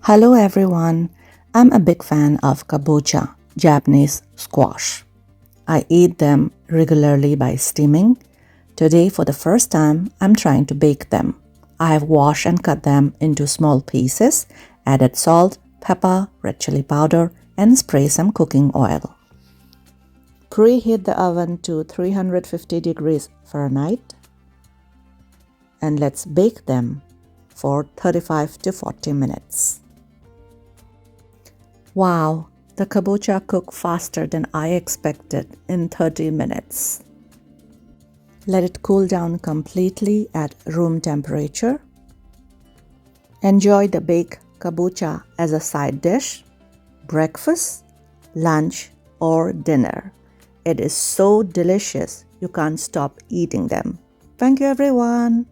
Hello everyone, I'm a big fan of kabocha, Japanese squash. I eat them regularly by steaming. Today for the first time, I'm trying to bake them. I have washed and cut them into small pieces, added salt, pepper, red chili powder and spray some cooking oil. Preheat the oven to 350 degrees Fahrenheit and let's bake them for 35 to 40 minutes. Wow, the kabocha cooked faster than I expected in 30 minutes. Let it cool down completely at room temperature. Enjoy the baked kabocha as a side dish, breakfast, lunch, or dinner. It is so delicious, you can't stop eating them. Thank you everyone.